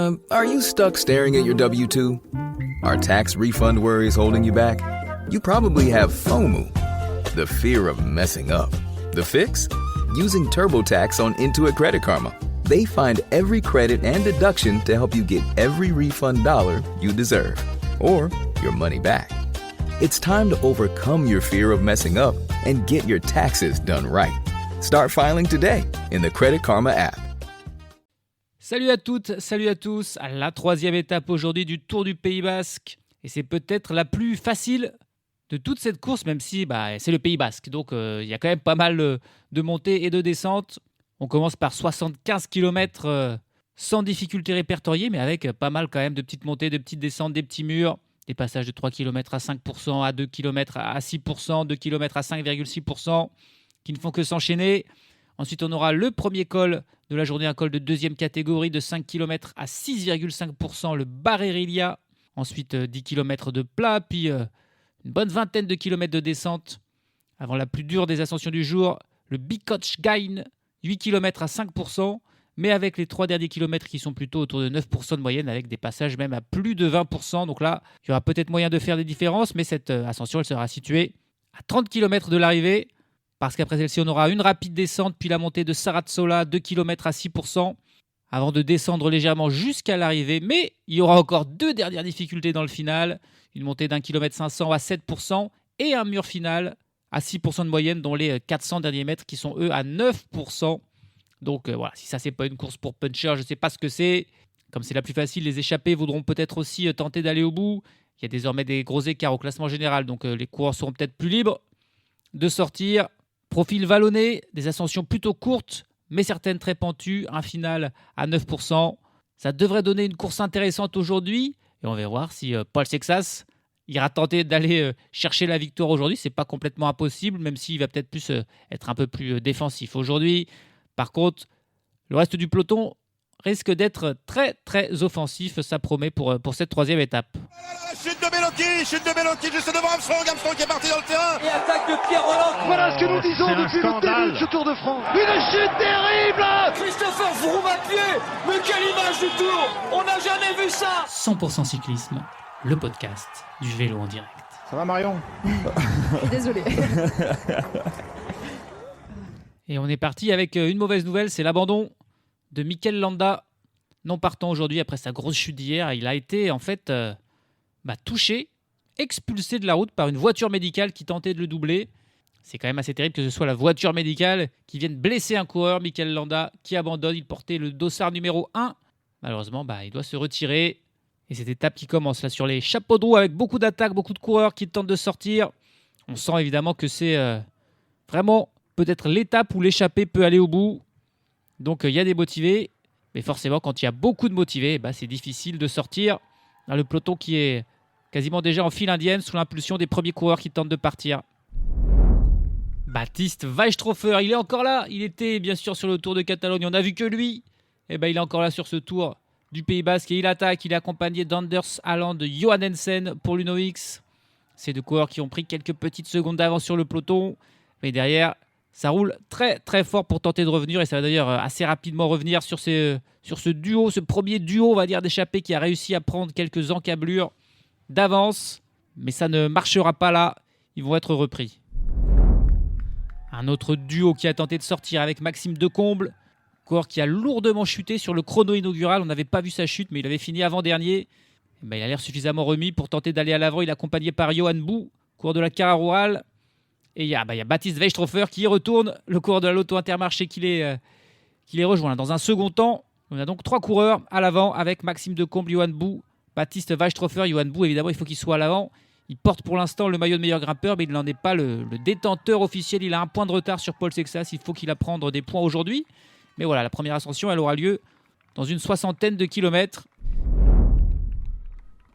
Are you stuck staring at your W-2? Are tax refund worries holding you back? You probably have FOMO, the fear of messing up. The fix? Using TurboTax on Intuit Credit Karma. They find every credit and deduction to help you get every refund dollar you deserve. Or your money back. It's time to overcome your fear of messing up and get your taxes done right. Start filing today in the Credit Karma app. Salut à toutes, salut à tous. À la troisième étape aujourd'hui du Tour du Pays Basque. Et c'est peut-être la plus facile de toute cette course, même si c'est le Pays Basque. Donc il y a quand même pas mal de montées et de descentes. On commence par 75 km sans difficulté répertoriée, mais avec pas mal quand même de petites montées, de petites descentes, des petits murs. Des passages de 3 km à 5%, à 2 km à 6%, 2 km à 5,6% qui ne font que s'enchaîner. Ensuite, on aura le premier col de la journée, un col de deuxième catégorie de 5 km à 6,5%, le Barrerilia. Ensuite, 10 km de plat, puis une bonne vingtaine de kilomètres de descente. Avant la plus dure des ascensions du jour, le Bikotchgain, 8 km à 5%, mais avec les 3 derniers kilomètres qui sont plutôt autour de 9% de moyenne, avec des passages même à plus de 20%. Donc là, il y aura peut-être moyen de faire des différences, mais cette ascension, elle sera située à 30 km de l'arrivée. Parce qu'après celle-ci, on aura une rapide descente, puis la montée de Saratsola, 2 km à 6%, avant de descendre légèrement jusqu'à l'arrivée. Mais il y aura encore 2 dernières difficultés dans le final. Une montée d'1 km 500 à 7% et un mur final à 6% de moyenne, dont les 400 derniers mètres qui sont, eux, à 9%. Donc voilà, si ça, c'est pas une course pour puncher, je ne sais pas ce que c'est. Comme c'est la plus facile, les échappés voudront peut-être aussi tenter d'aller au bout. Il y a désormais des gros écarts au classement général, donc les coureurs seront peut-être plus libres de sortir. Profil vallonné, des ascensions plutôt courtes, mais certaines très pentues, un final à 9%. Ça devrait donner une course intéressante aujourd'hui. Et on va voir si Paul Sexas ira tenter d'aller chercher la victoire aujourd'hui. C'est pas complètement impossible, même s'il va peut-être plus être un peu plus défensif aujourd'hui. Par contre, le reste du peloton risque d'être très très offensif. Ça promet pour cette troisième étape. Chute de Bellocchi juste devant Armstrong qui est parti dans le terrain. Et attaque de Pierre Roland. Voilà ce que nous disons depuis le début de ce Tour de France. Une chute terrible. Christopher Froome à pied. Mais quelle image du Tour. On n'a jamais vu ça. 100% cyclisme, le podcast du vélo en direct. Ça va Marion? Désolé. Et on est parti avec une mauvaise nouvelle, c'est l'abandon de Mikel Landa, non partant aujourd'hui après sa grosse chute d'hier. Il a été en fait touché, expulsé de la route par une voiture médicale qui tentait de le doubler. C'est quand même assez terrible que ce soit la voiture médicale qui vienne blesser un coureur, Mikel Landa, qui abandonne. Il portait le dossard numéro 1. Malheureusement, il doit se retirer. Et cette étape qui commence là sur les chapeaux de roue avec beaucoup d'attaques, beaucoup de coureurs qui tentent de sortir. On sent évidemment que c'est vraiment peut-être l'étape où l'échappée peut aller au bout. Donc il y a des motivés. Mais forcément, quand il y a beaucoup de motivés, c'est difficile de sortir dans le peloton qui est quasiment déjà en file indienne sous l'impulsion des premiers coureurs qui tentent de partir. Baptiste Weistrofer, il est encore là. Il était bien sûr sur le Tour de Catalogne. On n'a vu que lui. Il est encore là sur ce Tour du Pays Basque. Et il attaque. Il est accompagné d'Anders Haaland, de Johannesen pour l'UNO-X. Ces deux coureurs qui ont pris quelques petites secondes d'avance sur le peloton. Mais derrière, ça roule très très fort pour tenter de revenir. Et ça va d'ailleurs assez rapidement revenir sur ce duo, ce premier duo, on va dire, d'échappés qui a réussi à prendre quelques encablures d'avance. Mais ça ne marchera pas là. Ils vont être repris. Un autre duo qui a tenté de sortir avec Maxime Decomble, coureur qui a lourdement chuté sur le chrono inaugural. On n'avait pas vu sa chute, mais il avait fini avant-dernier. Il a l'air suffisamment remis pour tenter d'aller à l'avant. Il est accompagné par Johan Bou, coureur de la Cararural. Et il y a Baptiste Weistrofer qui y retourne, le coureur de la Lotto Intermarché qui les rejoint. Dans un second temps, on a donc 3 coureurs à l'avant avec Maxime Decomble, Johan Bou, Baptiste Weistrofer. Johan Bou, évidemment, il faut qu'il soit à l'avant. Il porte pour l'instant le maillot de meilleur grimpeur, mais il n'en est pas le détenteur officiel. Il a un point de retard sur Paul Sexas. Il faut qu'il apprenne des points aujourd'hui. Mais voilà, la première ascension, elle aura lieu dans une 60aine de kilomètres.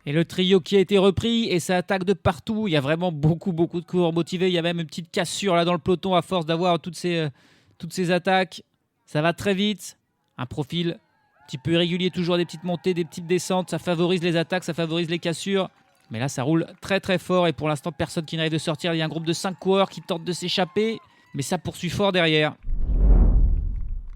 Et le trio qui a été repris, et ça attaque de partout. Il y a vraiment beaucoup de coureurs motivés. Il y a même une petite cassure là dans le peloton à force d'avoir toutes ces attaques. Ça va très vite. Un profil un petit peu irrégulier, toujours des petites montées, des petites descentes. Ça favorise les attaques, ça favorise les cassures. Mais là, ça roule très très fort et pour l'instant, personne qui n'arrive de sortir. Il y a un groupe de 5 coureurs qui tentent de s'échapper, mais ça poursuit fort derrière.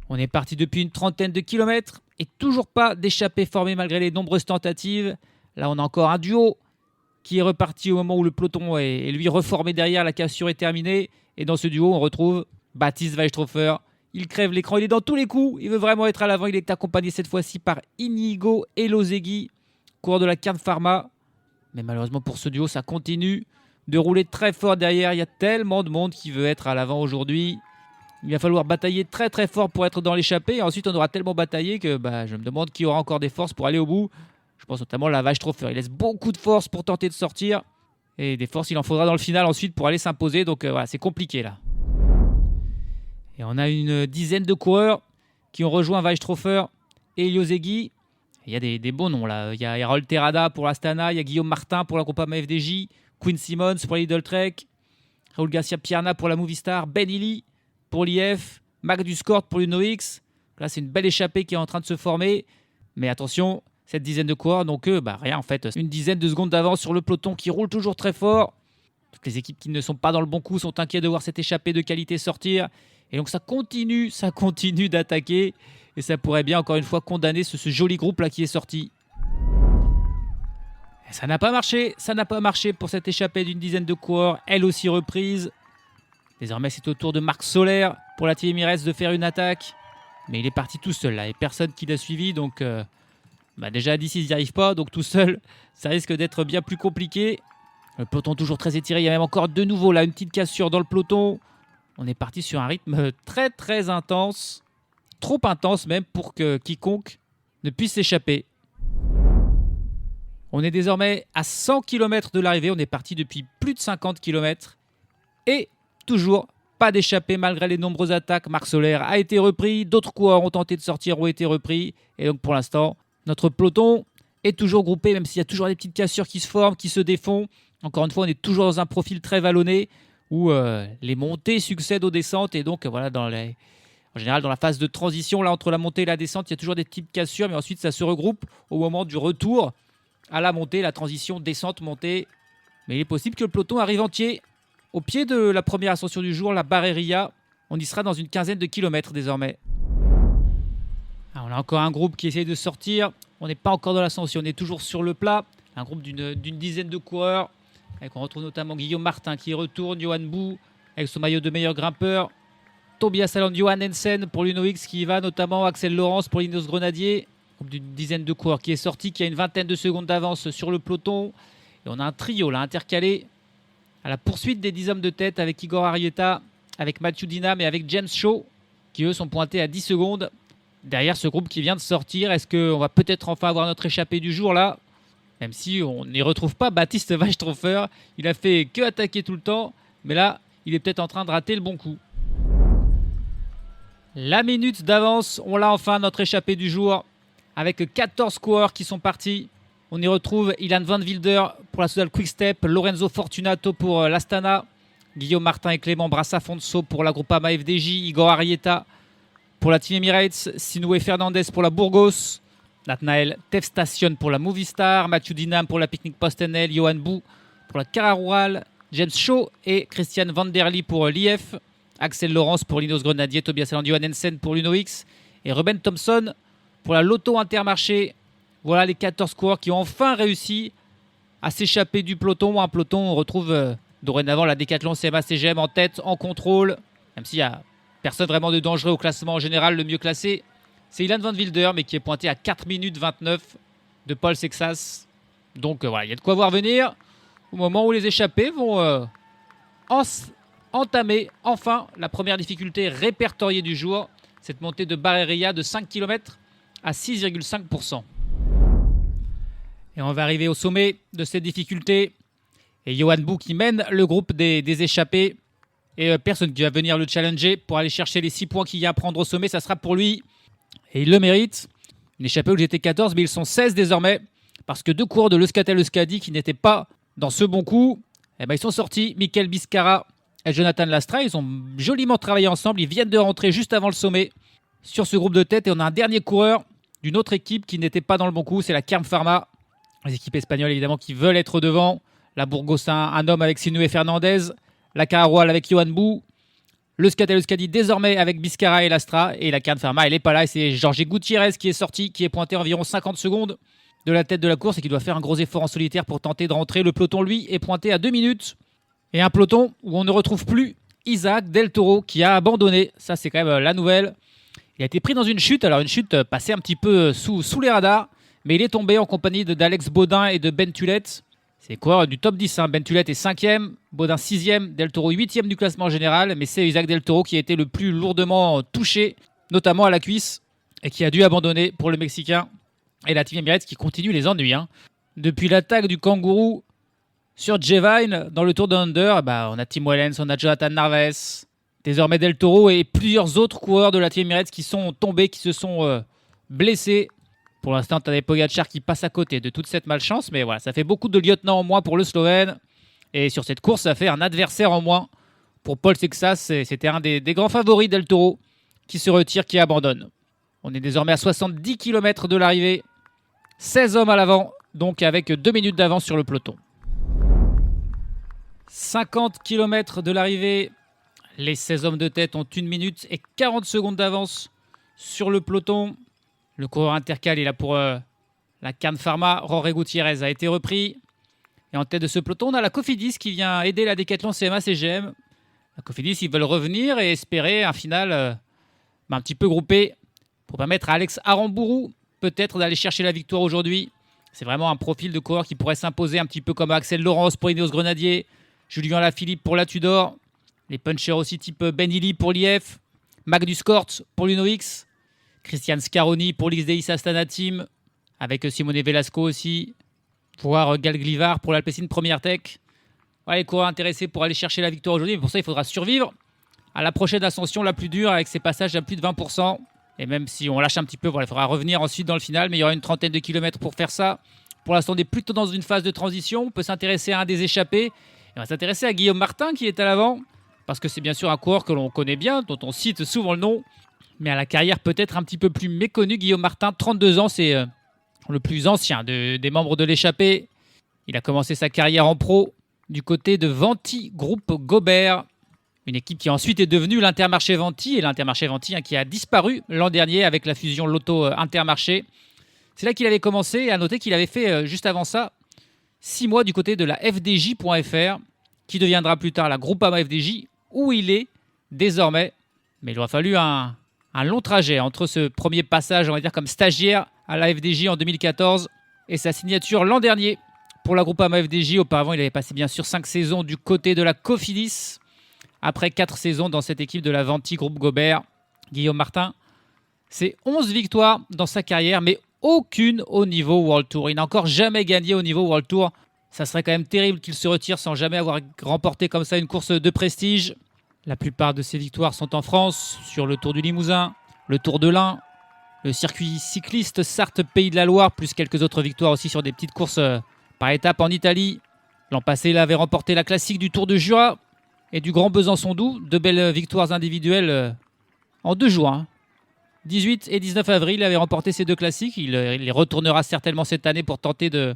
On est parti depuis une trentaine de kilomètres et toujours pas d'échappée formée malgré les nombreuses tentatives. Là, on a encore un duo qui est reparti au moment où le peloton est lui reformé derrière. La cassure est terminée. Et dans ce duo, on retrouve Baptiste Weishofer. Il crève l'écran, il est dans tous les coups. Il veut vraiment être à l'avant. Il est accompagné cette fois-ci par Inigo Elosegui, coureur de la Kern Pharma. Mais malheureusement pour ce duo, ça continue de rouler très fort derrière. Il y a tellement de monde qui veut être à l'avant aujourd'hui. Il va falloir batailler très très fort pour être dans l'échappée. Et ensuite, on aura tellement bataillé que je me demande qui aura encore des forces pour aller au bout. Je pense notamment à la Weishofer. Il laisse beaucoup de force pour tenter de sortir. Et des forces, il en faudra dans le final ensuite pour aller s'imposer. Donc voilà, c'est compliqué là. Et on a une dizaine de coureurs qui ont rejoint Weishofer et Elosegui. Il y a des bons noms là. Il y a Harold Terrada pour l'Astana. Il y a Guillaume Martin pour la Groupama FDJ. Quinn Simmons pour la Lidl Trek. Raoul Garcia Pierna pour la Movistar. Ben Illy pour l'IF. Mac Duscort pour l'UNOX. Là, c'est une belle échappée qui est en train de se former. Mais attention, cette dizaine de coureurs, donc rien en fait. Une dizaine de secondes d'avance sur le peloton qui roule toujours très fort. Toutes les équipes qui ne sont pas dans le bon coup sont inquiets de voir cette échappée de qualité sortir. Et donc ça continue d'attaquer. Et ça pourrait bien encore une fois condamner ce joli groupe là qui est sorti. Et ça n'a pas marché pour cette échappée d'une dizaine de coureurs, elle aussi reprise. Désormais c'est au tour de Marc Soler pour la Team Emirates de faire une attaque. Mais il est parti tout seul là et personne qui l'a suivi. Donc déjà à 10 ils n'y arrivent pas. Donc tout seul ça risque d'être bien plus compliqué. Le peloton toujours très étiré. Il y a même encore de nouveau là une petite cassure dans le peloton. On est parti sur un rythme très très intense. Trop intense même pour que quiconque ne puisse s'échapper. On est désormais à 100 km de l'arrivée. On est parti depuis plus de 50 km. Et toujours pas d'échappée malgré les nombreuses attaques. Marc Soler a été repris. D'autres coureurs ont tenté de sortir, ont été repris. Et donc pour l'instant, notre peloton est toujours groupé, même s'il y a toujours des petites cassures qui se forment, qui se défont. Encore une fois, on est toujours dans un profil très vallonné où les montées succèdent aux descentes. Et donc voilà, en général, dans la phase de transition là, entre la montée et la descente, il y a toujours des petites cassures. Mais ensuite, ça se regroupe au moment du retour à la montée, la transition descente-montée. Mais il est possible que le peloton arrive entier au pied de la première ascension du jour, la Barreria. On y sera dans une quinzaine de kilomètres désormais. Alors, on a encore un groupe qui essaye de sortir. On n'est pas encore dans l'ascension, on est toujours sur le plat. Un groupe d'une dizaine de coureurs. On retrouve notamment Guillaume Martin qui retourne, Johan Bou avec son maillot de meilleur grimpeur. Tobias Aland, Johan Hensen pour l'UNOX qui y va, notamment Axel Laurence pour l'Ineos Grenadier. Groupe d'une dizaine de coureurs qui est sorti, qui a une vingtaine de secondes d'avance sur le peloton. Et on a un trio là intercalé à la poursuite des 10 hommes de tête avec Igor Arrieta, avec Mathieu Dinam et avec James Shaw qui eux sont pointés à 10 secondes. Derrière ce groupe qui vient de sortir, est-ce qu'on va peut-être enfin avoir notre échappée du jour là? Même si on n'y retrouve pas Baptiste Weishofer. Il a fait que attaquer tout le temps. Mais là, il est peut-être en train de rater le bon coup. La minute d'avance, on l'a enfin, notre échappée du jour. Avec 14 coureurs qui sont partis. On y retrouve Ilan Van Wilder pour la Soudal Quick-Step, Lorenzo Fortunato pour l'Astana, Guillaume Martin et Clément Brassafonso pour la Groupama FDJ, Igor Arrieta pour la Team Emirates, Sinoué Fernandez pour la Burgos, Nathanael Tefstation pour la Movistar, Mathieu Dinam pour la Picnic Post-NL, Johan Bou pour la Cara Rural, James Shaw et Christian Van Der Lee pour l'IF, Axel Laurence pour l'Ineos Grenadier, Tobias Aland, Johan Hensen pour l'UNOX et Ruben Thompson pour la Lotto Intermarché. Voilà les 14 coureurs qui ont enfin réussi à s'échapper du peloton. Un peloton, on retrouve dorénavant la Decathlon CMA CGM en tête, en contrôle, même s'il n'y a personne vraiment de dangereux au classement en général. Le mieux classé, c'est Ilan Van Wilder, mais qui est pointé à 4 minutes 29 de Paul Sexas. Donc voilà, il y a de quoi voir venir au moment où les échappés vont entamer enfin la première difficulté répertoriée du jour. Cette montée de Barreria de 5 km à 6,5%. Et on va arriver au sommet de cette difficulté. Et Johan Bou qui mène le groupe des échappés. Et personne qui va venir le challenger pour aller chercher les 6 points qu'il y a à prendre au sommet. Ça sera pour lui. Et il le mérite. Une échappée où j'étais 14, mais ils sont 16 désormais. Parce que 2 coureurs de l'Euskaltel-Euskadi qui n'étaient pas dans ce bon coup, ils sont sortis. Mikel Biscara et Jonathan Lastra. Ils ont joliment travaillé ensemble. Ils viennent de rentrer juste avant le sommet sur ce groupe de tête. Et on a un dernier coureur d'une autre équipe qui n'était pas dans le bon coup. C'est la Kern Pharma. Les équipes espagnoles évidemment qui veulent être devant. La Burgos, un homme avec Sinoué Fernandez. La Cara Royal avec Johan Bou. Le Scateleuskadi désormais avec Biscara et Lastra. Et la Cairn Pharma, elle n'est pas là. Et c'est Jorge Gutiérrez qui est sorti, qui est pointé environ 50 secondes de la tête de la course et qui doit faire un gros effort en solitaire pour tenter de rentrer. Le peloton, lui, est pointé à 2 minutes. Et un peloton où on ne retrouve plus Isaac Del Toro qui a abandonné. Ça, c'est quand même la nouvelle. Il a été pris dans une chute. Alors, une chute passée un petit peu sous les radars. Mais il est tombé en compagnie d'Alex Baudin et de Ben Tullet. C'est quoi du top 10. Ben Tullet est 5e, Baudin 6e, Del Toro 8e du classement général. Mais c'est Isaac Del Toro qui a été le plus lourdement touché, notamment à la cuisse, et qui a dû abandonner pour le Mexicain. Et la Team Emirates qui continue les ennuis. Depuis l'attaque du kangourou sur Jevine dans le Tour de Under, on a Tim Wellens, on a Jonathan Narvaez, désormais Del Toro et plusieurs autres coureurs de la Team Emirates qui sont tombés, qui se sont blessés. Pour l'instant, Tadej Pogačar qui passe à côté de toute cette malchance. Mais voilà, ça fait beaucoup de lieutenants en moins pour le Slovène. Et sur cette course, ça fait un adversaire en moins pour Paul Sexas. C'était un des grands favoris Del Toro qui se retire, qui abandonne. On est désormais à 70 km de l'arrivée. 16 hommes à l'avant, donc avec 2 minutes d'avance sur le peloton. 50 km de l'arrivée. Les 16 hommes de tête ont 1 minute et 40 secondes d'avance sur le peloton. Le coureur intercal est là pour la Cairn Pharma. Jorge Gutiérrez a été repris. Et en tête de ce peloton, on a la Cofidis qui vient aider la Decathlon CMA CGM. La Cofidis, ils veulent revenir et espérer un final un petit peu groupé pour permettre à Alex Arambourou peut-être d'aller chercher la victoire aujourd'hui. C'est vraiment un profil de coureur qui pourrait s'imposer un petit peu comme Axel Laurence pour Ineos Grenadier, Julien Lafilippe pour la Tudor, les punchers aussi type Ben Illy pour l'IF, Magnus Cort pour l'Uno-X, Christian Scaroni pour l'XDI Astana Team, avec Simone Velasco aussi, voire Gal Glivar pour l'Alpecin Première Tech. Voilà, les coureurs intéressés pour aller chercher la victoire aujourd'hui. Mais pour ça, il faudra survivre à la prochaine ascension la plus dure avec ses passages à plus de 20%. Et même si on lâche un petit peu, il faudra revenir ensuite dans le final. Mais il y aura une trentaine de kilomètres pour faire ça. Pour l'instant, on est plutôt dans une phase de transition. On peut s'intéresser à un des échappés. Et on va s'intéresser à Guillaume Martin qui est à l'avant. Parce que c'est bien sûr un coureur que l'on connaît bien, dont on cite souvent le nom. Mais à la carrière peut-être un petit peu plus méconnue. Guillaume Martin, 32 ans, c'est le plus ancien des membres de l'échappée. Il a commencé sa carrière en pro du côté de Vanti Groupe Gobert. Une équipe qui ensuite est devenue l'Intermarché Vanti. Et l'Intermarché Vanti qui a disparu l'an dernier avec la fusion Lotto-Intermarché. C'est là qu'il avait commencé. Et à noter qu'il avait fait juste avant ça 6 mois du côté de la FDJ.fr, qui deviendra plus tard la Groupama FDJ, où il est désormais. Mais il aura fallu un long trajet entre ce premier passage, on va dire comme stagiaire à la FDJ en 2014 et sa signature l'an dernier pour la Groupama FDJ. Auparavant, il avait passé bien sûr 5 saisons du côté de la Cofidis. Après 4 saisons dans cette équipe de la Vanti Groupe Gobert, Guillaume Martin, c'est 11 victoires dans sa carrière, mais aucune au niveau World Tour. Il n'a encore jamais gagné au niveau World Tour. Ça serait quand même terrible qu'il se retire sans jamais avoir remporté comme ça une course de prestige. La plupart de ses victoires sont en France, sur le Tour du Limousin, le Tour de l'Ain, le circuit cycliste Sarthe-Pays de la Loire, plus quelques autres victoires aussi sur des petites courses par étapes en Italie. L'an passé, il avait remporté la classique du Tour de Jura et du Grand Besançon-Doubs. 2 belles victoires individuelles en 2 jours. 18 et 19 avril, il avait remporté ces 2 classiques. Il les retournera certainement cette année pour tenter de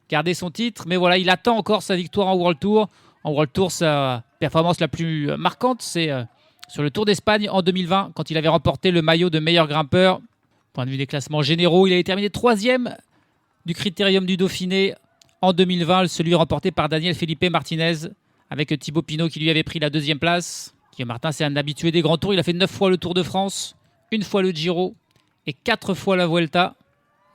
garder son titre. Mais voilà, il attend encore sa victoire en World Tour. En World Tour, sa performance la plus marquante, c'est sur le Tour d'Espagne en 2020, quand il avait remporté le maillot de meilleur grimpeur. Point de vue des classements généraux, il avait terminé 3e du Critérium du Dauphiné en 2020, celui remporté par Daniel Felipe Martinez, avec Thibaut Pinot qui lui avait pris la 2e place. Guillaume Martin, c'est un habitué des grands tours. Il a fait 9 fois le Tour de France, 1 fois le Giro et 4 fois la Vuelta.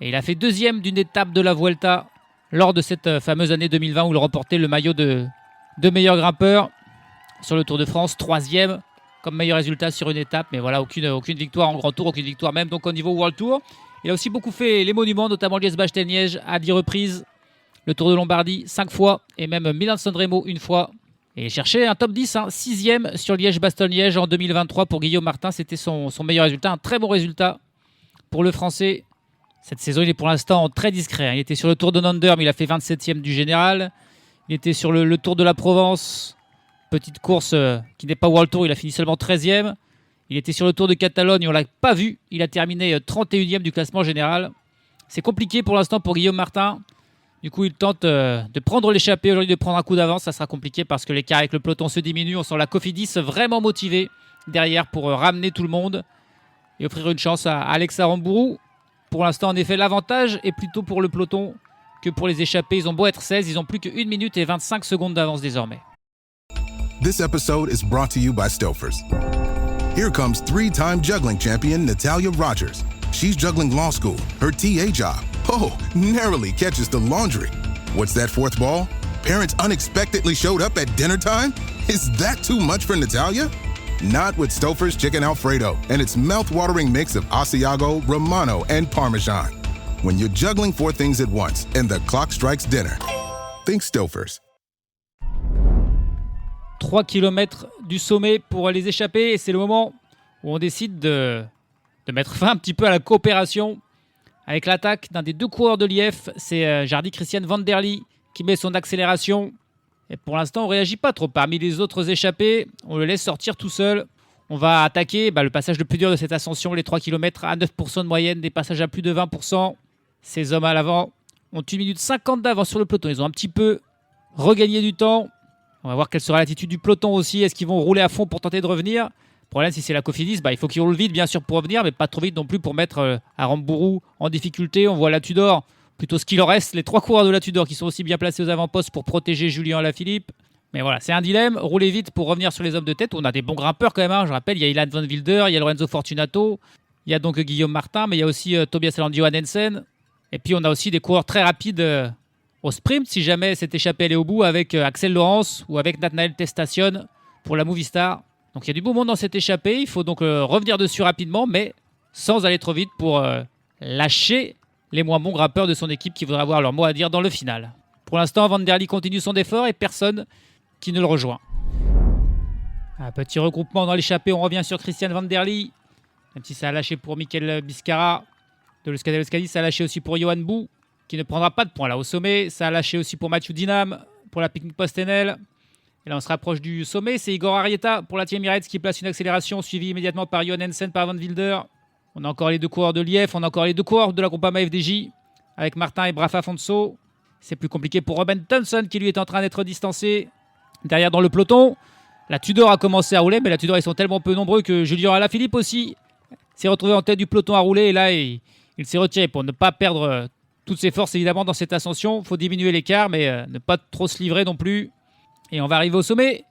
Et il a fait 2e d'une étape de la Vuelta lors de cette fameuse année 2020 où il remportait le maillot de meilleur grimpeur. Sur le Tour de France, 3e comme meilleur résultat sur une étape. Mais voilà, aucune victoire en grand tour, aucune victoire même donc au niveau World Tour. Il a aussi beaucoup fait les monuments, notamment Liège-Bastogne-Liège à 10 reprises. Le Tour de Lombardie 5 fois et même Milan-San Remo 1 fois. Et il cherchait un top 10, 6e sur Liège-Bastogne-Liège en 2023 pour Guillaume Martin. C'était son meilleur résultat, un très bon résultat pour le Français. Cette saison, il est pour l'instant très discret. Il était sur le Tour de Nonder, mais il a fait 27e du général. Il était sur le Tour de la Provence, petite course qui n'est pas World Tour, il a fini seulement 13e. Il était sur le Tour de Catalogne, on ne l'a pas vu. Il a terminé 31e du classement général. C'est compliqué pour l'instant pour Guillaume Martin, Du coup, il tente de prendre l'échappée aujourd'hui, de prendre un coup d'avance. Ça sera compliqué parce que l'écart avec le peloton se diminue. On sent la Cofidis vraiment motivée derrière pour ramener tout le monde et offrir une chance à Alex Aramburu. Pour l'instant, en effet, l'avantage est plutôt pour le peloton que pour les échappés. Ils ont beau être 16, ils ont plus que 1 minute et 25 secondes d'avance désormais. This episode is brought to you by Stouffer's. Here comes 3-time juggling champion Natalia Rogers. She's juggling law school, her TA job. Oh, narrowly catches the laundry. What's that fourth ball? Parents unexpectedly showed up at dinner time? Is that too much for Natalia? Not with Stouffer's Chicken Alfredo and its mouth-watering mix of Asiago, Romano, and Parmesan. When you're juggling 4 things at once and the clock strikes dinner, think Stouffer's. 3 km du sommet pour les échappés et c'est le moment où on décide de mettre fin un petit peu à la coopération avec l'attaque d'un des 2 coureurs de l'IF. C'est Jardy Christian Van Der Lee qui met son accélération. Et pour l'instant, on ne réagit pas trop. Parmi les autres échappés, on le laisse sortir tout seul. On va attaquer le passage le plus dur de cette ascension, les 3 km à 9% de moyenne, des passages à plus de 20%. Ces hommes à l'avant ont 1 minute 50 d'avance sur le peloton. Ils ont un petit peu regagné du temps. On va voir quelle sera l'attitude du peloton aussi. Est-ce qu'ils vont rouler à fond pour tenter de revenir ? Le problème, si c'est la Cofidis, il faut qu'ils roulent vite, bien sûr, pour revenir, mais pas trop vite non plus pour mettre Aramburu en difficulté. On voit la Tudor, plutôt ce qu'il en reste, les 3 coureurs de la Tudor qui sont aussi bien placés aux avant-postes pour protéger Julien Alaphilippe. Mais voilà, c'est un dilemme. Rouler vite pour revenir sur les hommes de tête. On a des bons grimpeurs quand même. Je rappelle, il y a Ilan Van Wilder, il y a Lorenzo Fortunato, il y a donc Guillaume Martin, mais il y a aussi Tobias Aland Johannesen. Et puis on a aussi des coureurs très rapides au sprint, si jamais cette échappée elle est au bout, avec Axel Laurence ou avec Nathanael Testacion pour la Movistar. Donc il y a du beau monde dans cette échappée. Il faut donc revenir dessus rapidement, mais sans aller trop vite pour lâcher les moins bons grimpeurs de son équipe qui voudraient avoir leur mot à dire dans le final. Pour l'instant, Van Der Lee continue son effort et personne qui ne le rejoint. Un petit regroupement dans l'échappée. On revient sur Christian Van Der Lee, même si ça a lâché pour Mikel Biscara. De l'Euskadi, ça a lâché aussi pour Johan Bou, qui ne prendra pas de points là au sommet. Ça a lâché aussi pour Mathieu Dinam, pour la Picnic Post-NL. Et là, on se rapproche du sommet. C'est Igor Arrieta pour la Team Emirates qui place une accélération, suivie immédiatement par Johan Hansen, par Van Wilder. On a encore les 2 coureurs de l'IF, on a encore les 2 coureurs de la Groupama FDJ, avec Martin et Braf Afonso. C'est plus compliqué pour Robin Thompson, qui lui est en train d'être distancé derrière dans le peloton. La Tudor a commencé à rouler, mais la Tudor, ils sont tellement peu nombreux que Julien Alaphilippe aussi s'est retrouvé en tête du peloton à rouler. Et là, il s'est retiré pour ne pas perdre toutes ses forces, évidemment, dans cette ascension. Il faut diminuer l'écart, mais ne pas trop se livrer non plus. Et on va arriver au sommet.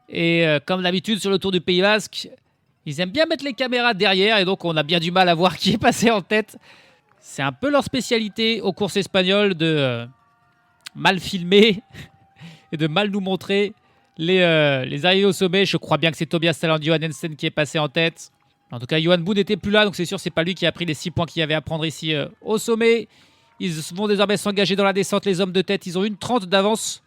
Et comme d'habitude, sur le Tour du Pays Basque, ils aiment bien mettre les caméras derrière. Et donc, on a bien du mal à voir qui est passé en tête. C'est un peu leur spécialité aux courses espagnoles de mal filmer et de mal nous montrer les arrivées au sommet. Je crois bien que c'est Tobias Aland Johannesen qui est passé en tête. En tout cas, Johan Bou n'était plus là, donc c'est sûr, c'est pas lui qui a pris les 6 points qu'il y avait à prendre ici au sommet. Ils vont désormais s'engager dans la descente, les hommes de tête. Ils ont une 30 d'avance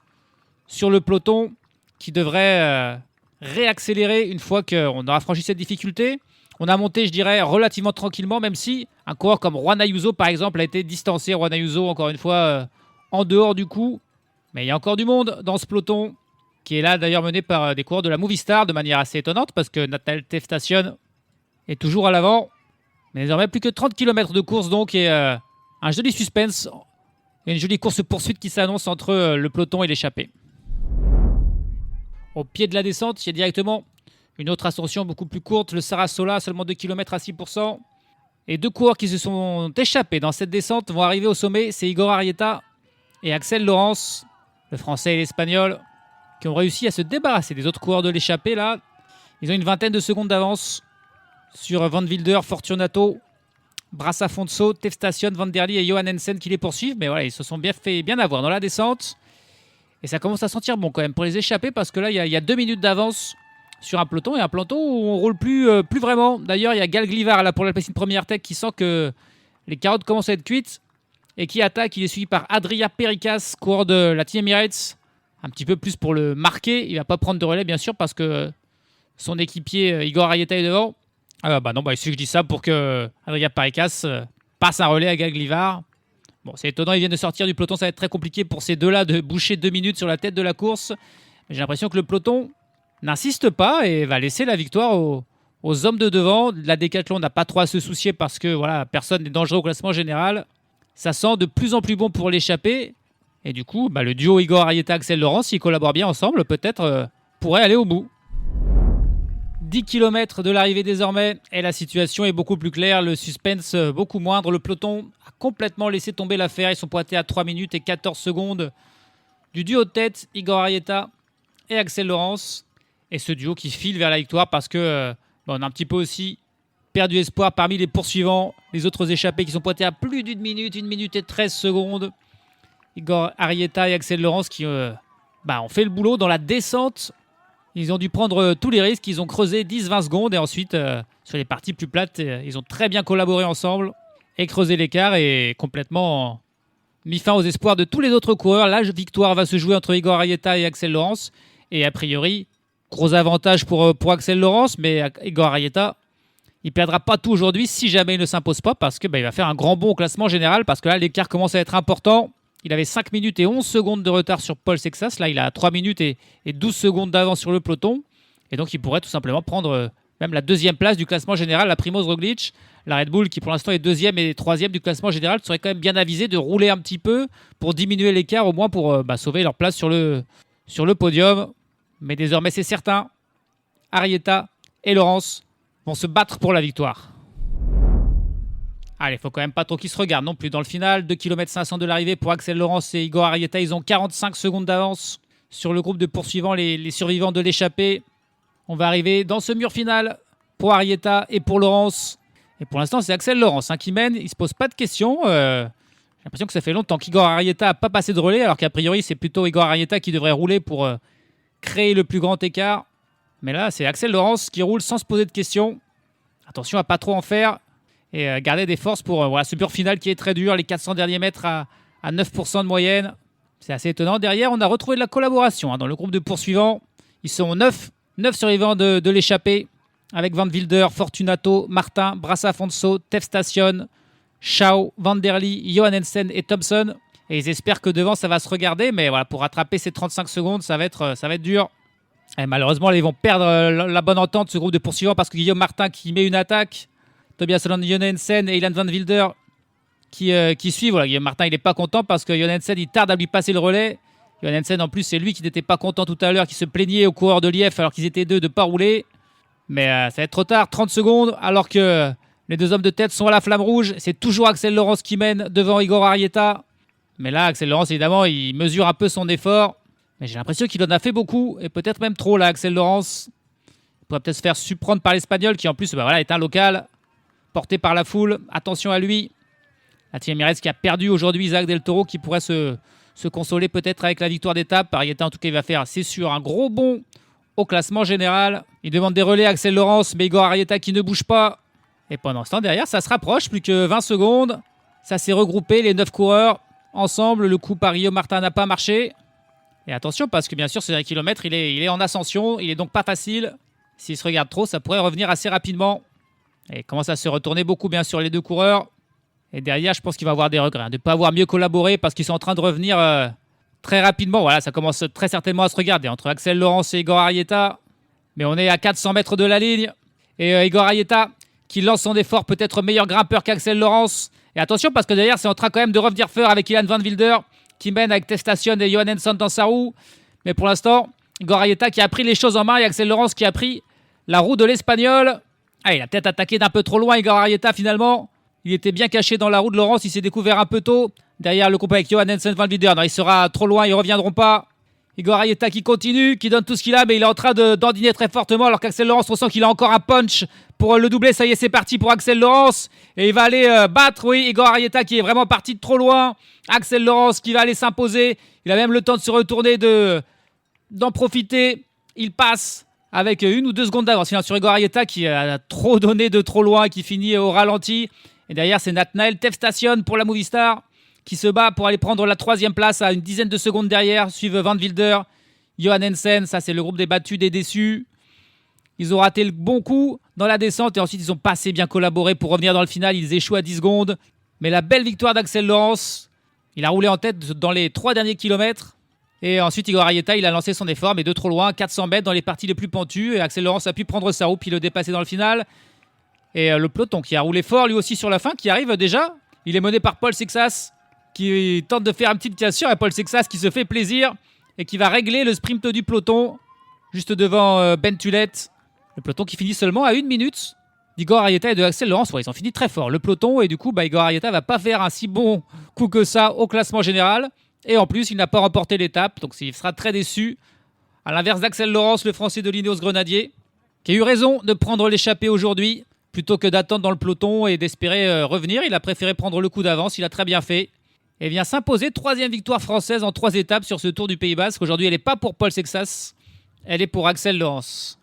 sur le peloton qui devrait réaccélérer une fois qu'on aura franchi cette difficulté. On a monté, je dirais, relativement tranquillement, même si un coureur comme Juan Ayuso, par exemple, a été distancé. Juan Ayuso, encore une fois, en dehors du coup. Mais il y a encore du monde dans ce peloton, qui est là d'ailleurs mené par des coureurs de la Movistar, de manière assez étonnante, parce que Nathanael Testacion est toujours à l'avant. Mais désormais, plus que 30 km de course, donc, et un joli suspense et une jolie course-poursuite qui s'annonce entre le peloton et l'échappée. Au pied de la descente, il y a directement une autre ascension beaucoup plus courte, le Sarasola, seulement 2 km à 6%. Et 2 coureurs qui se sont échappés dans cette descente vont arriver au sommet. C'est Igor Arrieta et Axel Laurence, le français et l'espagnol, qui ont réussi à se débarrasser des autres coureurs de l'échappée. Là, ils ont une vingtaine de secondes d'avance sur Van Wilder, Fortunato, Braf Afonso, Testacion, Van Der Lee et Johan Hansen qui les poursuivent. Mais voilà, ils se sont fait bien avoir dans la descente. Et ça commence à sentir bon quand même pour les échapper, parce que là, il y a 2 minutes d'avance sur un peloton, et un peloton où on roule plus vraiment. D'ailleurs, il y a Gal Glivar là pour l'Alpecin Première Tech qui sent que les carottes commencent à être cuites et qui attaque. Il est suivi par Adria Pericas, coureur de la Team Emirates, un petit peu plus pour le marquer. Il va pas prendre de relais, bien sûr, parce que son équipier Igor Arrieta est devant. Il suffit que je dise ça pour que Adria Pericas passe un relais à Gal Glivar. Bon, c'est étonnant, ils viennent de sortir du peloton. Ça va être très compliqué pour ces deux-là de boucher 2 minutes sur la tête de la course. Mais j'ai l'impression que le peloton n'insiste pas et va laisser la victoire aux hommes de devant. La Décathlon n'a pas trop à se soucier parce que voilà, personne n'est dangereux au classement général. Ça sent de plus en plus bon pour l'échappée. Et du coup, le duo Igor Arrieta-Axel Laurent, s'ils collaborent bien ensemble, peut-être pourrait aller au bout. 10 km de l'arrivée désormais, et la situation est beaucoup plus claire, le suspense beaucoup moindre. Le peloton a complètement laissé tomber l'affaire. Ils sont pointés à 3 minutes et 14 secondes du duo de tête, Igor Arrieta et Axel Laurence. Et ce duo qui file vers la victoire parce que on a un petit peu aussi perdu espoir parmi les poursuivants. Les autres échappés qui sont pointés à plus d'une minute, 1 minute et 13 secondes. Igor Arrieta et Axel Laurence qui ont fait le boulot dans la descente. Ils ont dû prendre tous les risques. Ils ont creusé 10-20 secondes. Et ensuite, sur les parties plus plates, ils ont très bien collaboré ensemble et creusé l'écart et complètement mis fin aux espoirs de tous les autres coureurs. La victoire va se jouer entre Igor Arrieta et Axel Laurence. Et a priori, gros avantage pour Axel Laurence. Mais Igor Arrieta, il ne perdra pas tout aujourd'hui si jamais il ne s'impose pas. Parce que il va faire un grand bond au classement général. Parce que là, l'écart commence à être important. Il avait 5 minutes et 11 secondes de retard sur Paul Sexas. Là, il a 3 minutes et 12 secondes d'avance sur le peloton. Et donc, il pourrait tout simplement prendre même la deuxième place du classement général. La Primoz Roglic, la Red Bull, qui pour l'instant est deuxième et troisième du classement général, serait quand même bien avisé de rouler un petit peu pour diminuer l'écart, au moins pour sauver leur place sur le podium. Mais désormais, c'est certain, Arrieta et Laurence vont se battre pour la victoire. Allez, il faut quand même pas trop qu'ils se regardent non plus dans le final. 2 km 500 de l'arrivée pour Axel Laurence et Igor Arrieta. Ils ont 45 secondes d'avance sur le groupe de poursuivants, les survivants de l'échappée. On va arriver dans ce mur final pour Arrieta et pour Laurence. Et pour l'instant, c'est Axel Laurence qui mène. Il ne se pose pas de questions. J'ai l'impression que ça fait longtemps qu'Igor Arrieta n'a pas passé de relais, alors qu'a priori, c'est plutôt Igor Arrieta qui devrait rouler pour créer le plus grand écart. Mais là, c'est Axel Laurence qui roule sans se poser de questions. Attention à pas trop en faire. Et garder des forces pour ce mur final qui est très dur. Les 400 derniers mètres à 9% de moyenne. C'est assez étonnant. Derrière, on a retrouvé de la collaboration dans le groupe de poursuivants. Ils sont 9 survivants de l'échappée. Avec Van Wilder, Fortunato, Martin, Brasa-Fonso, Tef Station, Schau, Van der Lee, Johannesen et Thompson. Et ils espèrent que devant, ça va se regarder. Mais voilà, pour rattraper ces 35 secondes, ça va être dur. Et malheureusement, ils vont perdre la bonne entente, ce groupe de poursuivants, parce que Guillaume Martin qui met une attaque. Tobias Johannesen et Ilan Van Wilder qui suivent. Voilà, Guillaume Martin, il n'est pas content parce que Johannesen, il tarde à lui passer le relais. Johannesen, en plus, c'est lui qui n'était pas content tout à l'heure, qui se plaignait aux coureurs de Lièvre alors qu'ils étaient deux de ne pas rouler. Mais ça va être trop tard, 30 secondes, alors que les deux hommes de tête sont à la flamme rouge. C'est toujours Axel Laurence qui mène devant Igor Arrieta. Mais là, Axel Laurence, évidemment, il mesure un peu son effort. Mais j'ai l'impression qu'il en a fait beaucoup, et peut-être même trop, là, Axel Laurence. Il pourrait peut-être se faire surprendre par l'Espagnol, qui en plus est un local, porté par la foule. Attention à lui. La Team Emirates qui a perdu aujourd'hui Isaac Del Toro, qui pourrait se consoler peut-être avec la victoire d'étape. Arrieta, en tout cas, il va faire, c'est sûr, un gros bond au classement général. Il demande des relais à Axel Laurence, mais Igor Arrieta qui ne bouge pas. Et pendant ce temps, derrière, ça se rapproche, plus que 20 secondes. Ça s'est regroupé, les 9 coureurs ensemble. Le coup par Guillaume Martin n'a pas marché. Et attention, parce que bien sûr, ce dernier kilomètre, il est en ascension. Il est donc pas facile. S'il se regarde trop, ça pourrait revenir assez rapidement. Et il commence à se retourner beaucoup, bien sûr, les deux coureurs. Et derrière, je pense qu'il va avoir des regrets de ne pas avoir mieux collaboré parce qu'ils sont en train de revenir très rapidement. Voilà, ça commence très certainement à se regarder entre Axel Laurence et Igor Arrieta. Mais on est à 400 mètres de la ligne. Et Igor Arrieta qui lance son effort, peut-être meilleur grimpeur qu'Axel Laurence. Et attention, parce que derrière, c'est en train quand même de revenir fort avec Ilan Van Wilder qui mène avec Tef Station et Johannesen dans sa roue. Mais pour l'instant, Igor Arrieta qui a pris les choses en main et Axel Laurence qui a pris la roue de l'Espagnol. Ah, il a peut-être attaqué d'un peu trop loin, Igor Arrieta, finalement. Il était bien caché dans la roue de Laurence, il s'est découvert un peu tôt. Derrière le groupe avec Johannesen, Van Wilder. Non, il sera trop loin, ils ne reviendront pas. Igor Arrieta qui continue, qui donne tout ce qu'il a, mais il est en train d'endiner très fortement, alors qu'Axel Laurence, on sent qu'il a encore un punch pour le doubler. Ça y est, c'est parti pour Axel Laurence. Et il va aller battre, oui, Igor Arrieta qui est vraiment parti de trop loin. Axel Laurence qui va aller s'imposer. Il a même le temps de se retourner, d'en profiter. Il passe avec 1 ou 2 secondes d'avance sur Igor Arrieta qui a trop donné de trop loin, qui finit au ralenti. Et derrière, c'est Nathanael Tef Station pour la Movistar qui se bat pour aller prendre la 3e place à une dizaine de secondes derrière. Suivent Van Wilder, Johannesen, ça c'est le groupe des battus, des déçus. Ils ont raté le bon coup dans la descente et ensuite ils n'ont pas assez bien collaboré pour revenir dans le final. Ils échouent à 10 secondes. Mais la belle victoire d'Axel Laurence, il a roulé en tête dans les 3 derniers kilomètres. Et ensuite Igor Arrieta, il a lancé son effort, mais de trop loin, 400 mètres dans les parties les plus pentues. Et Axel Laurence a pu prendre sa roue puis le dépasser dans le final. Et le peloton qui a roulé fort lui aussi sur la fin, qui arrive déjà. Il est mené par Paul Sexas qui tente de faire un petit bien sûr, et Paul Sexas qui se fait plaisir et qui va régler le sprint du peloton juste devant Ben Tulette. Le peloton qui finit seulement à 1 minute d'Igor Arrieta et de Axel Laurence. Ouais, ils ont fini très fort, le peloton, et du coup Igor Arrieta va pas faire un si bon coup que ça au classement général. Et en plus, il n'a pas remporté l'étape, donc il sera très déçu. À l'inverse d'Axel Laurence, le français de l'Ineos Grenadier, qui a eu raison de prendre l'échappée aujourd'hui, plutôt que d'attendre dans le peloton et d'espérer revenir. Il a préféré prendre le coup d'avance, il a très bien fait. Et vient s'imposer 3e victoire française en 3 étapes sur ce Tour du Pays Basque. Aujourd'hui, elle n'est pas pour Paul Sexas, elle est pour Axel Laurence.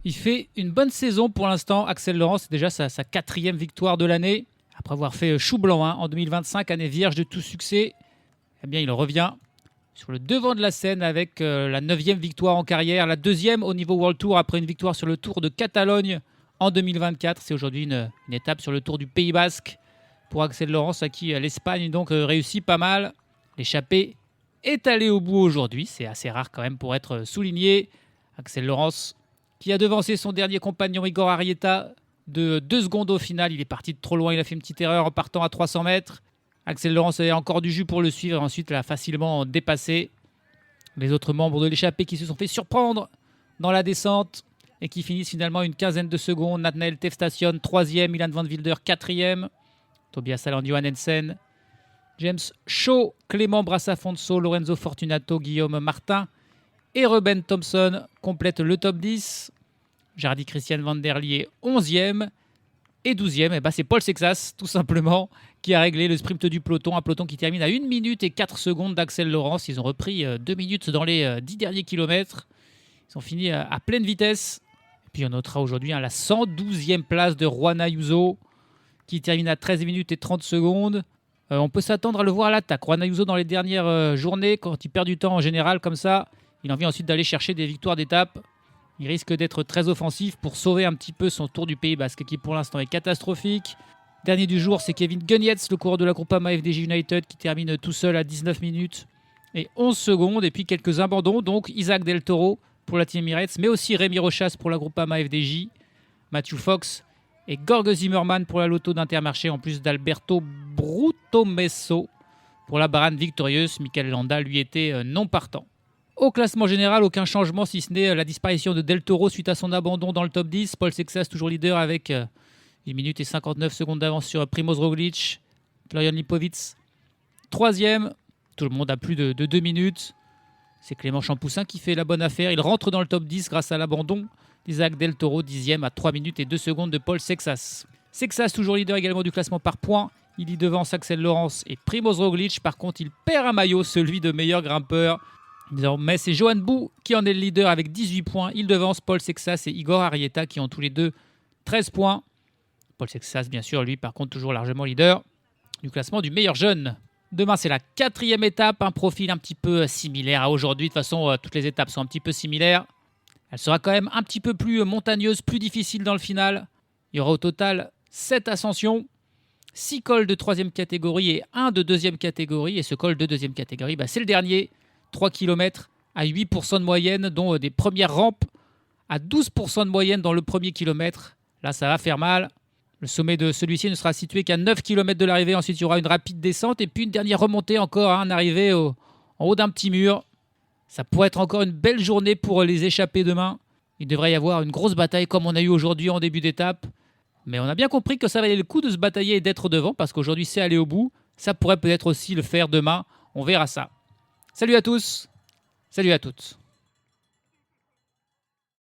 Il fait une bonne saison pour l'instant. Axel Laurence, c'est déjà sa 4e victoire de l'année. Après avoir fait chou blanc en 2025, année vierge de tout succès, eh bien, il revient sur le devant de la scène avec la 9e victoire en carrière, la 2e au niveau World Tour après une victoire sur le Tour de Catalogne en 2024. C'est aujourd'hui une étape sur le Tour du Pays Basque pour Axel Laurence, à qui l'Espagne donc réussit pas mal. L'échappée est allée au bout aujourd'hui, c'est assez rare quand même pour être souligné. Axel Laurence qui a devancé son dernier compagnon Igor Arrieta de 2 secondes au final. Il est parti de trop loin, il a fait une petite erreur en partant à 300 mètres. Axel Laurence avait encore du jus pour le suivre et ensuite l'a facilement dépassé. Les autres membres de l'échappée qui se sont fait surprendre dans la descente et qui finissent finalement une quinzaine de secondes. Nathanael Tefstation 3e, Milan van Wilder 4e, Tobias Allan Johannessen, James Shaw, Clément Brassafonso, Lorenzo Fortunato, Guillaume Martin et Ruben Thompson complètent le top 10. Jardy Christian van der Lie est 11e. Et 12e, c'est Paul Sexas, tout simplement, qui a réglé le sprint du peloton. Un peloton qui termine à 1 minute et 4 secondes d'Axel Laurence. Ils ont repris 2 minutes dans les 10 derniers kilomètres. Ils ont fini à pleine vitesse. Et puis on notera aujourd'hui la 112e place de Juan Ayuso, qui termine à 13 minutes et 30 secondes. On peut s'attendre à le voir à l'attaque. Juan Ayuso, dans les dernières journées, quand il perd du temps en général comme ça, il a envie ensuite d'aller chercher des victoires d'étape. Il risque d'être très offensif pour sauver un petit peu son Tour du Pays Basque, qui pour l'instant est catastrophique. Dernier du jour, c'est Kevin Guenietz, le coureur de la Groupama FDJ United, qui termine tout seul à 19 minutes et 11 secondes. Et puis quelques abandons, donc Isaac Del Toro pour la Team Emirates, mais aussi Rémi Rochas pour la Groupama FDJ, Matthew Fox et Gorg Zimmermann pour la Lotto d'Intermarché, en plus d'Alberto Brutomesso pour la Bahrain victorieuse. Mikel Landa, lui, était non partant. Au classement général, aucun changement si ce n'est la disparition de Del Toro suite à son abandon dans le top 10. Paul Sexas toujours leader avec 1 minute et 59 secondes d'avance sur Primoz Roglic. Florian Lipovitz 3e. Tout le monde a plus de 2 minutes. C'est Clément Champoussin qui fait la bonne affaire. Il rentre dans le top 10 grâce à l'abandon d'Isaac Del Toro, 10e à 3 minutes et 2 secondes de Paul Sexas. Sexas toujours leader également du classement par points. Il y devance Axel Laurence et Primoz Roglic. Par contre, il perd un maillot, celui de meilleur grimpeur. Désormais, c'est Johan Bou qui en est le leader avec 18 points. Il devance Paul Sexas et Igor Arrieta qui ont tous les deux 13 points. Paul Sexas, bien sûr, lui, par contre, toujours largement leader du classement du meilleur jeune. Demain, c'est la 4e étape, un profil un petit peu similaire à aujourd'hui. De toute façon, toutes les étapes sont un petit peu similaires. Elle sera quand même un petit peu plus montagneuse, plus difficile dans le final. Il y aura au total 7 ascensions, 6 cols de 3e catégorie et 1 de 2e catégorie. Et ce col de 2e catégorie, c'est le dernier. 3 km à 8% de moyenne, dont des premières rampes à 12% de moyenne dans le premier kilomètre. Là, ça va faire mal. Le sommet de celui-ci ne sera situé qu'à 9 km de l'arrivée. Ensuite, il y aura une rapide descente et puis une dernière remontée encore, en arrivée en haut d'un petit mur. Ça pourrait être encore une belle journée pour les échappés demain. Il devrait y avoir une grosse bataille comme on a eu aujourd'hui en début d'étape. Mais on a bien compris que ça valait le coup de se batailler et d'être devant, parce qu'aujourd'hui, c'est aller au bout. Ça pourrait peut-être aussi le faire demain. On verra ça. Salut à tous, salut à toutes.